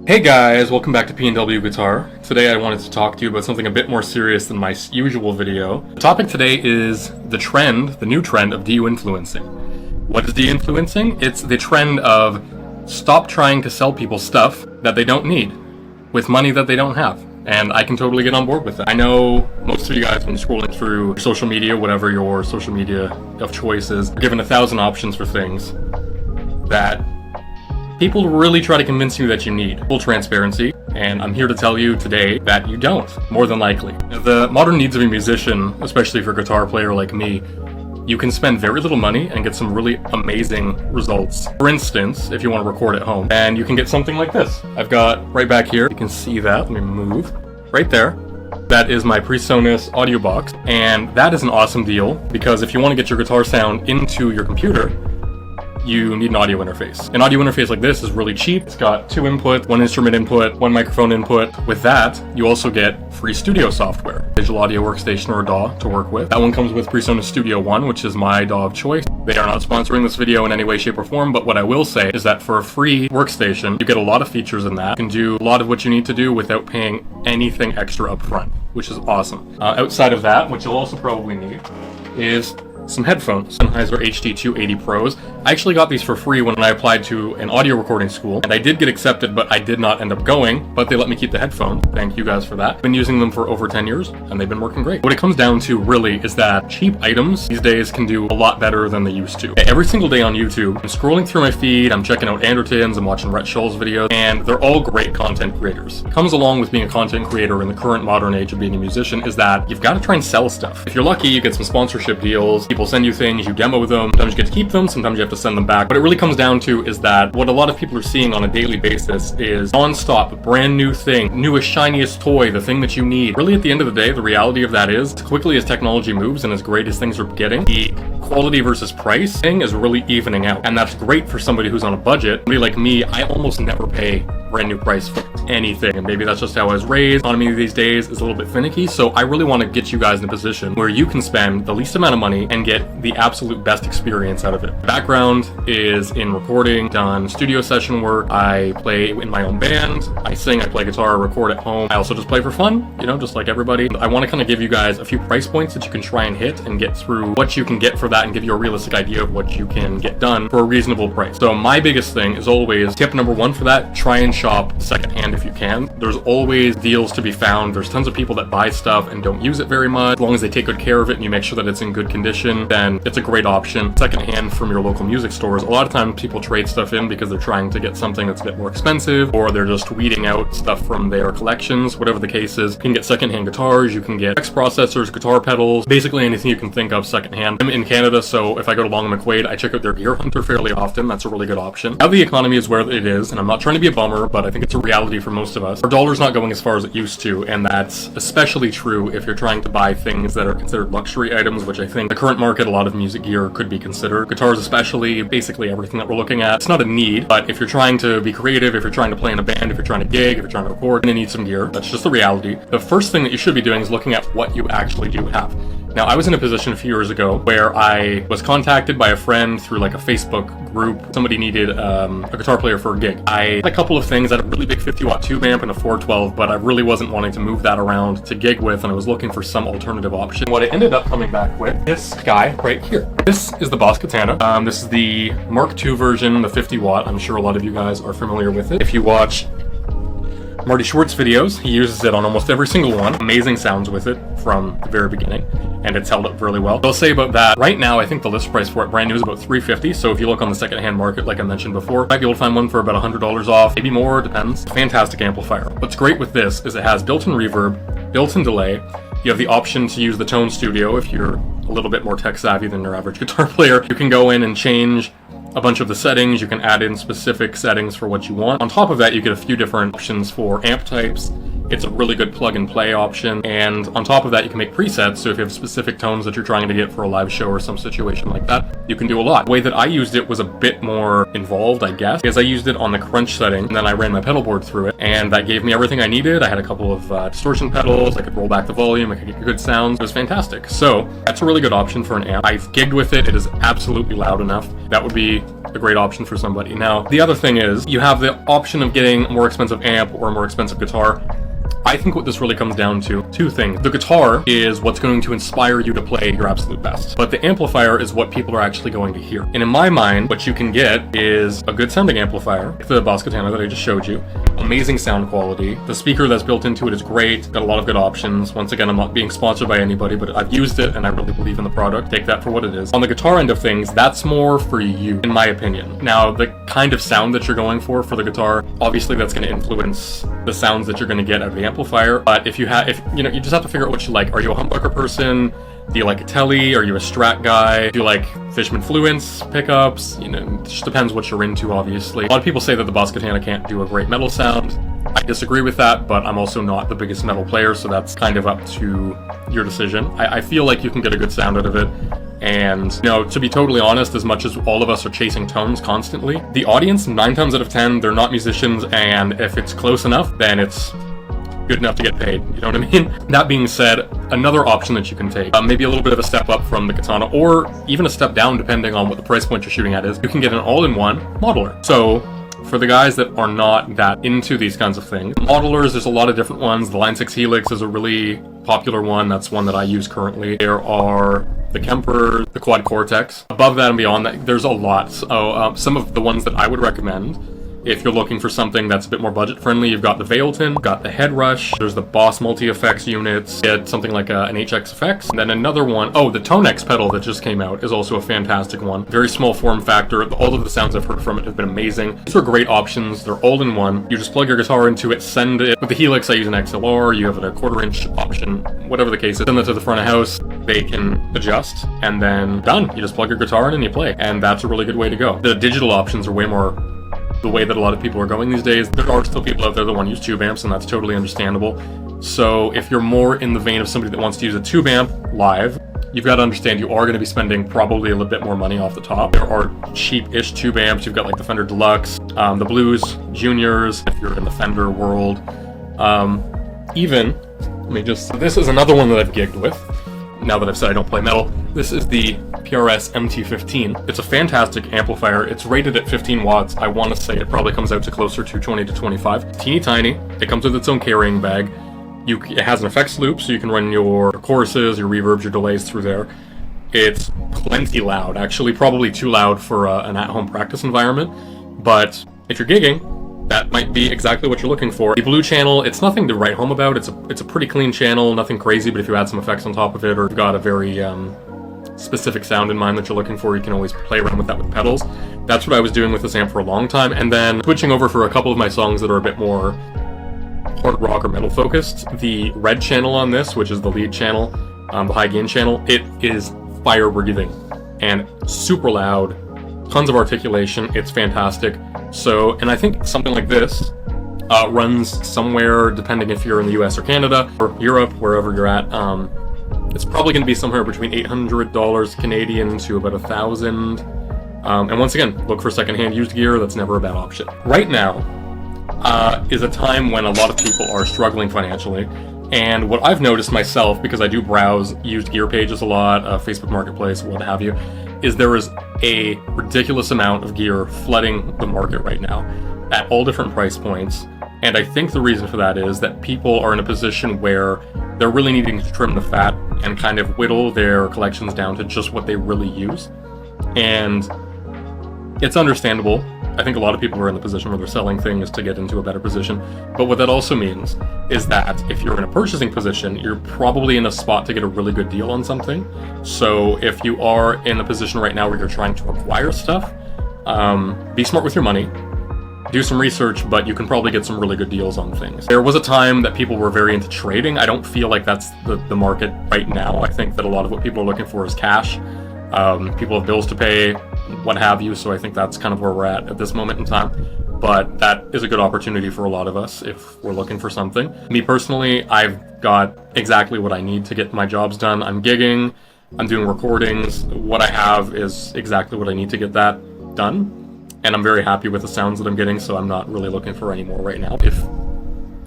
Hey guys, welcome back to P&W Guitar. Today I wanted to talk to you about something a bit more serious than my usual video. The topic today is the new trend of de-influencing. What is de-influencing? It's the trend of stop trying to sell people stuff that they don't need with money that they don't have. And I can totally get on board with that. I know most of you guys, when scrolling through social media, whatever your social media of choice is, are given 1,000 options for things that people really try to convince you that you need. Full transparency, and I'm here to tell you today that you don't, more than likely. The modern needs of a musician, especially for a guitar player like me, you can spend very little money and get some really amazing results. For instance, if you want to record at home, and you can get something like this. I've got right back here, you can see that, let me move, right there. That is my PreSonus audio box, and that is an awesome deal because if you want to get your guitar sound into your computer, you need an audio interface. An audio interface like this is really cheap. It's got 2 inputs, 1 instrument input, 1 microphone input. With that, you also get free studio software, digital audio workstation or a DAW to work with. That one comes with PreSonus Studio One, which is my DAW of choice. They are not sponsoring this video in any way, shape, or form, but what I will say is that for a free workstation, you get a lot of features in that. You can do a lot of what you need to do without paying anything extra up front, which is awesome. Outside of that, what you'll also probably need is some headphones, Sennheiser HD280 Pros. I actually got these for free when I applied to an audio recording school, and I did get accepted, but I did not end up going, but they let me keep the headphone. Thank you guys for that. I've been using them for over 10 years, and they've been working great. What it comes down to really is that cheap items these days can do a lot better than they used to. Every single day on YouTube, I'm scrolling through my feed, I'm checking out Andertons, I'm watching Rhett Shull's videos, and they're all great content creators. What comes along with being a content creator in the current modern age of being a musician is that you've got to try and sell stuff. If you're lucky, you get some sponsorship deals, people send you things, you demo them, sometimes you get to keep them, sometimes you have to send them back. What it really comes down to is that what a lot of people are seeing on a daily basis is non-stop, brand new thing, newest, shiniest toy, the thing that you need. Really, at the end of the day, the reality of that is, as quickly as technology moves and as great as things are getting, the quality versus price thing is really evening out. And that's great for somebody who's on a budget. Somebody like me, I almost never pay brand new price for anything. And maybe that's just how I was raised. Economy these days is a little bit finicky. So I really want to get you guys in a position where you can spend the least amount of money and get the absolute best experience out of it. Background is in recording, done studio session work. I play in my own band. I sing, I play guitar, record at home. I also just play for fun, you know, just like everybody. I want to kind of give you guys a few price points that you can try and hit and get through what you can get for that and give you a realistic idea of what you can get done for a reasonable price. So my biggest thing is always tip number 1 for that, try and shop secondhand if you can. There's always deals to be found. There's tons of people that buy stuff and don't use it very much. As long as they take good care of it and you make sure that it's in good condition, then it's a great option. Secondhand from your local music stores. A lot of times people trade stuff in because they're trying to get something that's a bit more expensive, or they're just weeding out stuff from their collections. Whatever the case is, you can get secondhand guitars, you can get X processors, guitar pedals, basically anything you can think of secondhand. I'm in Canada, so if I go to Long and McQuaid, I check out their Gear Hunter fairly often. That's a really good option. Now the economy is where it is, and I'm not trying to be a bummer, but I think it's a reality for most of us. Our dollar's not going as far as it used to, and that's especially true if you're trying to buy things that are considered luxury items, which I think the current market, a lot of music gear could be considered. Guitars especially, basically everything that we're looking at. It's not a need, but if you're trying to be creative, if you're trying to play in a band, if you're trying to gig, if you're trying to record, you're gonna need some gear. That's just the reality. The first thing that you should be doing is looking at what you actually do have. Now, I was in a position a few years ago where I was contacted by a friend through like a Facebook group. Somebody needed a guitar player for a gig. I had a couple of things. I had a really big 50-watt tube amp and a 412, but I really wasn't wanting to move that around to gig with, and I was looking for some alternative option. What I ended up coming back with, this guy right here. This is the Boss Katana. This is the Mark II version, the 50-watt. I'm sure a lot of you guys are familiar with it. If you watch Marty Schwartz videos, he uses it on almost every single one. Amazing sounds with it from the very beginning, and it's held up really well. I'll say about that, right now I think the list price for it brand new is about $350, so if you look on the secondhand market like I mentioned before, you might be able to find one for about $100 off, maybe more, depends. Fantastic amplifier. What's great with this is it has built-in reverb, built-in delay. You have the option to use the Tone Studio if you're a little bit more tech savvy than your average guitar player. You can go in and change a bunch of the settings. You can add in specific settings for what you want. On top of that, you get a few different options for amp types. It's a really good plug and play option, and on top of that you can make presets, so if you have specific tones that you're trying to get for a live show or some situation like that, you can do a lot. The way that I used it was a bit more involved, I guess, because I used it on the crunch setting, and then I ran my pedal board through it, and that gave me everything I needed. I had a couple of distortion pedals, I could roll back the volume, I could get good sounds. It was fantastic. So that's a really good option for an amp. I've gigged with it. It is absolutely loud enough. That would be a great option for somebody. Now, the other thing is, you have the option of getting a more expensive amp or a more expensive guitar. I think what this really comes down to, two things. The guitar is what's going to inspire you to play your absolute best, but the amplifier is what people are actually going to hear. And in my mind, what you can get is a good sounding amplifier, the Boss Katana that I just showed you, amazing sound quality. The speaker that's built into it is great, got a lot of good options. Once again, I'm not being sponsored by anybody, but I've used it and I really believe in the product. Take that for what it is. On the guitar end of things, that's more for you, in my opinion. Now, the kind of sound that you're going for the guitar, obviously that's going to influence the sounds that you're going to get out of the amplifier. But if you just have to figure out what you like. Are you a humbucker person? Do you like a Tele? Are you a Strat guy? Do you like Fishman Fluence pickups? You know, it just depends what you're into, obviously. A lot of people say that the Boss Katana can't do a great metal sound. I disagree with that, but I'm also not the biggest metal player, so that's kind of up to your decision. I feel like you can get a good sound out of it. And, you know, to be totally honest, as much as all of us are chasing tones constantly, the audience, 9 times out of 10, they're not musicians, and if it's close enough, then it's good enough to get paid, you know what I mean? That being said, another option that you can take, maybe a little bit of a step up from the Katana, or even a step down depending on what the price point you're shooting at is, you can get an all-in-one modeler. So, for the guys that are not that into these kinds of things, modelers, there's a lot of different ones. The Line 6 Helix is a really popular one. That's one that I use currently. There are the Kemper, the Quad Cortex. Above that and beyond that, there's a lot. So, some of the ones that I would recommend, if you're looking for something that's a bit more budget-friendly, you've got the Veilton, got the Head Rush, there's the Boss Multi-Effects units, get something like an HX Effects, and then another one, the Tonex pedal that just came out is also a fantastic one. Very small form factor, all of the sounds I've heard from it have been amazing. These are great options, they're all in one. You just plug your guitar into it, send it. With the Helix, I use an XLR, you have a 1/4 inch option, whatever the case is. Send it to the front of house, they can adjust, and then done. You just plug your guitar in and you play, and that's a really good way to go. The digital options are way more the way that a lot of people are going these days. There are still people out there that want to use tube amps, and that's totally understandable. So if you're more in the vein of somebody that wants to use a tube amp live, you've got to understand you are going to be spending probably a little bit more money off the top. There are cheap-ish tube amps. You've got like the Fender Deluxe, the Blues Juniors, if you're in the Fender world. This is another one that I've gigged with. Now that I've said I don't play metal, this is the PRS MT15. It's a fantastic amplifier. It's rated at 15 watts. I want to say it probably comes out to closer to 20 to 25. Teeny tiny. It comes with its own carrying bag. It has an effects loop, so you can run your choruses, your reverbs, your delays through there. It's plenty loud, actually probably too loud for an at-home practice environment, but if you're gigging, that might be exactly what you're looking for. The Blue channel, it's nothing to write home about. It's a pretty clean channel, nothing crazy, but if you add some effects on top of it, or you've got a very specific sound in mind that you're looking for, you can always play around with that with pedals. That's what I was doing with this amp for a long time, and then switching over for a couple of my songs that are a bit more hard rock or metal focused. The red channel on this, which is the lead channel, the high gain channel, it is fire breathing and super loud, tons of articulation. It's fantastic. So, and I think something like this runs somewhere, depending if you're in the US or Canada or Europe, wherever you're at, it's probably going to be somewhere between $800 Canadian to about $1,000. And once again, look for secondhand used gear. That's never a bad option. Right now is a time when a lot of people are struggling financially. And what I've noticed myself, because I do browse used gear pages a lot, Facebook Marketplace, what have you, is there is a ridiculous amount of gear flooding the market right now at all different price points. And I think the reason for that is that people are in a position where they're really needing to trim the fat and kind of whittle their collections down to just what they really use. And it's understandable. I think a lot of people are in the position where they're selling things to get into a better position. But what that also means is that if you're in a purchasing position, you're probably in a spot to get a really good deal on something. So if you are in a position right now where you're trying to acquire stuff, be smart with your money. Do some research, but you can probably get some really good deals on things. There was a time that people were very into trading. I don't feel like that's the market right now. I think that a lot of what people are looking for is cash. People have bills to pay, what have you, so I think that's kind of where we're at this moment in time. But that is a good opportunity for a lot of us if we're looking for something. Me personally, I've got exactly what I need to get my jobs done. I'm gigging, I'm doing recordings. What I have is exactly what I need to get that done. And I'm very happy with the sounds that I'm getting, so I'm not really looking for any more right now. If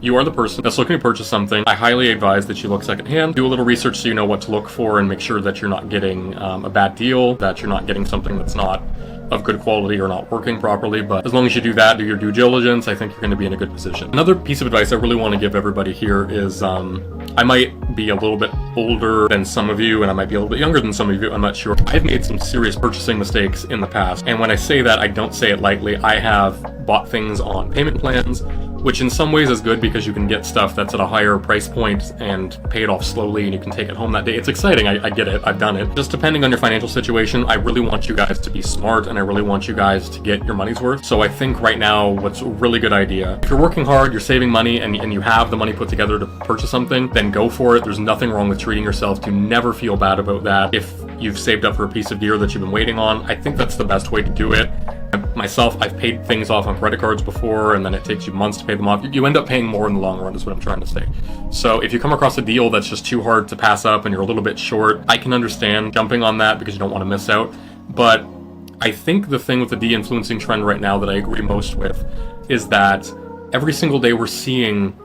you are the person that's looking to purchase something, I highly advise that you look secondhand. Do a little research so you know what to look for and make sure that you're not getting a bad deal, that you're not getting something that's not of good quality or not working properly. But as long as you do that, do your due diligence, I think you're going to be in a good position. Another piece of advice I really want to give everybody here is I might be a little bit older than some of you, and I might be a little bit younger than some of you, I'm not sure. I've made some serious purchasing mistakes in the past, and when I say that, I don't say it lightly. I have bought things on payment plans, which in some ways is good because you can get stuff that's at a higher price point and pay it off slowly and you can take it home that day. It's exciting, I get it, I've done it. Just depending on your financial situation, I really want you guys to be smart and I really want you guys to get your money's worth. So I think right now what's a really good idea, if you're working hard, you're saving money and you have the money put together to purchase something, then go for it. There's nothing wrong with treating yourself. Do never feel bad about that. If you've saved up for a piece of gear that you've been waiting on, I think that's the best way to do it. Myself, I've paid things off on credit cards before and then it takes you months to pay them off. You end up paying more in the long run is what I'm trying to say. So if you come across a deal that's just too hard to pass up and you're a little bit short, I can understand jumping on that because you don't want to miss out. But I think the thing with the de-influencing trend right now that I agree most with is that every single day we're seeing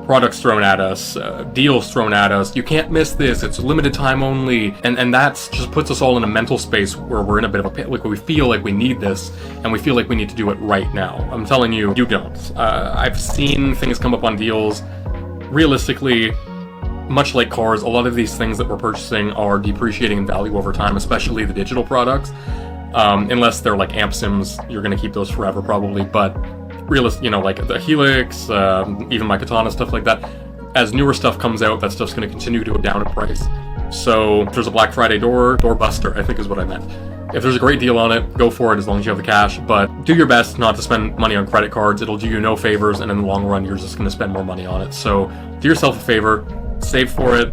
products thrown at us, deals thrown at us. You can't miss this, it's limited time only, and that's just puts us all in a mental space where we're in a bit of a pit, like we feel like we need this and we feel like we need to do it right now. I'm telling you, you don't. I've seen things come up on deals. Realistically, much like cars, a lot of these things that we're purchasing are depreciating in value over time, especially the digital products. Unless they're like amp sims, you're going to keep those forever probably, but like the Helix, even my Katana, stuff like that. As newer stuff comes out, that stuff's going to continue to go down in price. So if there's a Black Friday doorbuster, I think is what I meant. If there's a great deal on it, go for it as long as you have the cash, but do your best not to spend money on credit cards. It'll do you no favors, and in the long run, you're just going to spend more money on it. So do yourself a favor, save for it,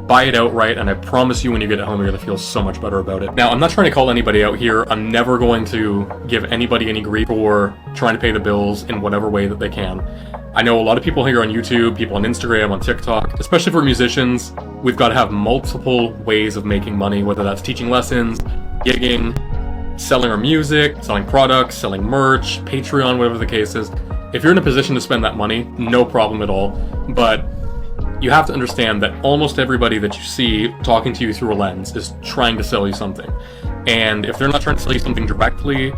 buy it outright, and I promise you when you get it home, you're going to feel so much better about it. Now, I'm not trying to call anybody out here. I'm never going to give anybody any grief for trying to pay the bills in whatever way that they can. I know a lot of people here on YouTube, people on Instagram, on TikTok, especially for musicians, we've got to have multiple ways of making money, whether that's teaching lessons, gigging, selling our music, selling products, selling merch, Patreon, whatever the case is. If you're in a position to spend that money, no problem at all, but you have to understand that almost everybody that you see talking to you through a lens is trying to sell you something. And if they're not trying to sell you something directly,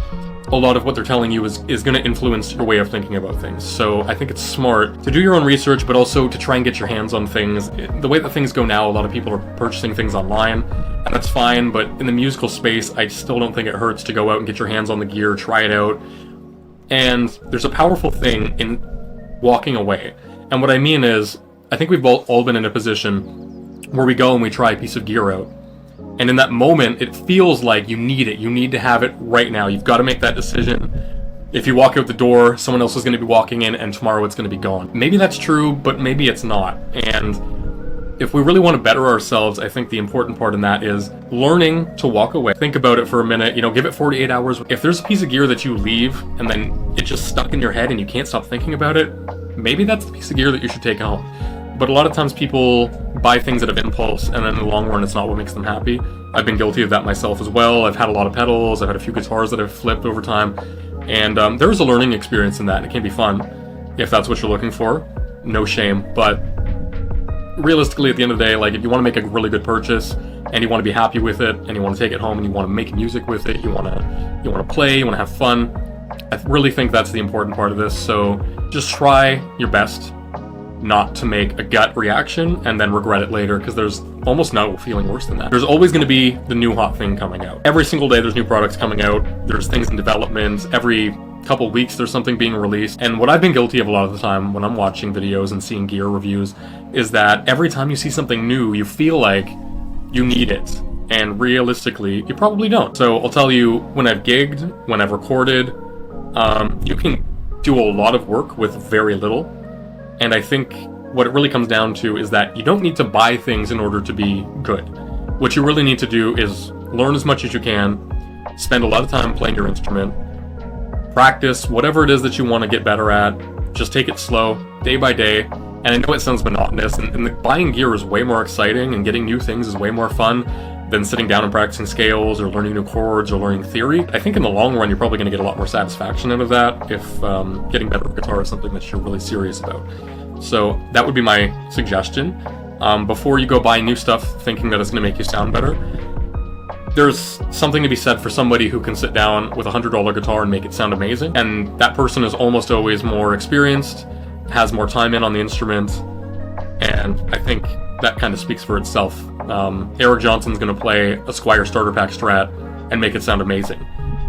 a lot of what they're telling you is going to influence your way of thinking about things. So I think it's smart to do your own research, but also to try and get your hands on things. The way that things go now, a lot of people are purchasing things online, and that's fine, but in the musical space, I still don't think it hurts to go out and get your hands on the gear, try it out. And there's a powerful thing in walking away. And what I mean is, I think we've all been in a position where we go and we try a piece of gear out. And in that moment, it feels like you need it. You need to have it right now. You've got to make that decision. If you walk out the door, someone else is going to be walking in and tomorrow it's going to be gone. Maybe that's true, but maybe it's not. And if we really want to better ourselves, I think the important part in that is learning to walk away. Think about it for a minute, give it 48 hours. If there's a piece of gear that you leave and then it just stuck in your head and you can't stop thinking about it, maybe that's the piece of gear that you should take home. But a lot of times people buy things out of impulse, and then in the long run, it's not what makes them happy. I've been guilty of that myself as well. I've had a lot of pedals, I've had a few guitars that I've flipped over time, and there was a learning experience in that, and it can be fun if that's what you're looking for. No shame, but realistically, at the end of the day, like if you want to make a really good purchase, and you want to be happy with it, and you want to take it home, and you want to make music with it, you want to play, you want to have fun, I really think that's the important part of this. So just try your best not to make a gut reaction and then regret it later, because there's almost no feeling worse than that. There's always going to be the new hot thing coming out. Every single day there's new products coming out, there's things in development, every couple weeks there's something being released. And what I've been guilty of a lot of the time when I'm watching videos and seeing gear reviews is that every time you see something new, you feel like you need it. And realistically, you probably don't. So I'll tell you, when I've gigged, when I've recorded, you can do a lot of work with very little. And I think what it really comes down to is that you don't need to buy things in order to be good. What you really need to do is learn as much as you can, spend a lot of time playing your instrument, practice whatever it is that you want to get better at, just take it slow, day by day. And I know it sounds monotonous, and buying gear is way more exciting, and getting new things is way more fun than sitting down and practicing scales or learning new chords or learning theory. I think in the long run, you're probably going to get a lot more satisfaction out of that if getting better at guitar is something that you're really serious about. So that would be my suggestion. Before you go buy new stuff thinking that it's going to make you sound better, there's something to be said for somebody who can sit down with a $100 guitar and make it sound amazing. And that person is almost always more experienced, has more time in on the instrument, and I think that kind of speaks for itself. Eric Johnson's going to play a Squier starter pack Strat and make it sound amazing.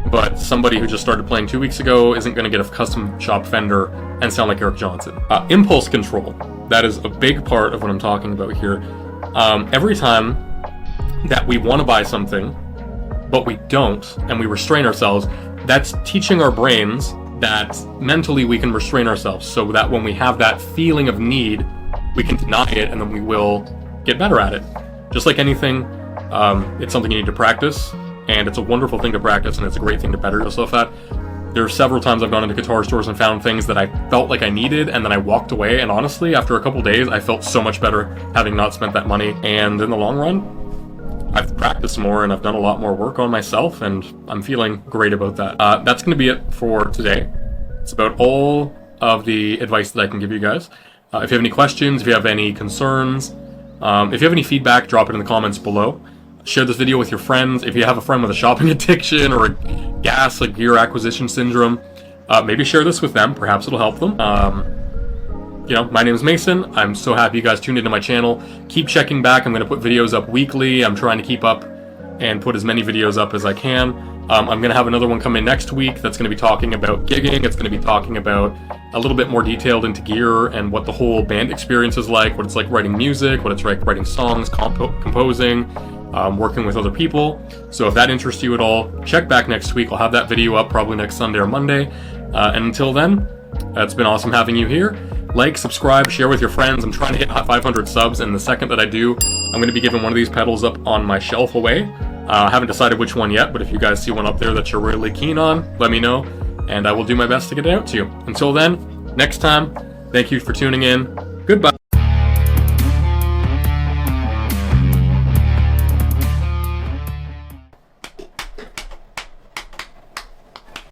But somebody who just started playing 2 weeks ago isn't going to get a custom shop Fender and sound like Eric Johnson. Impulse control. That is a big part of what I'm talking about here. Every time that we want to buy something, but we don't, and we restrain ourselves, that's teaching our brains that mentally we can restrain ourselves, so that when we have that feeling of need, we can deny it, and then we will get better at it. Just like anything, it's something you need to practice, and it's a wonderful thing to practice, and it's a great thing to better yourself at. There are several times I've gone into guitar stores and found things that I felt like I needed, and then I walked away, and honestly, after a couple days, I felt so much better having not spent that money, and in the long run, I've practiced more and I've done a lot more work on myself, and I'm feeling great about that. That's going to be it for today. It's about all of the advice that I can give you guys. If you have any questions, if you have any concerns, if you have any feedback, drop it in the comments below. Share this video with your friends. If you have a friend with a shopping addiction or a gear acquisition syndrome, maybe share this with them. Perhaps it'll help them. My name is Mason. I'm so happy you guys tuned into my channel. Keep checking back. I'm going to put videos up weekly. I'm trying to keep up and put as many videos up as I can. I'm going to have another one come in next week that's going to be talking about gigging. It's going to be talking about a little bit more detailed into gear and what the whole band experience is like, what it's like writing music, what it's like writing songs, composing, working with other people. So if that interests you at all, check back next week. I'll have that video up probably next Sunday or Monday. And until then, it's been awesome having you here. Like, subscribe, share with your friends. I'm trying to hit 500 subs, and the second that I do, I'm going to be giving one of these pedals up on my shelf away. I haven't decided which one yet, but if you guys see one up there that you're really keen on, let me know, and I will do my best to get it out to you. Until then, next time, thank you for tuning in. Goodbye.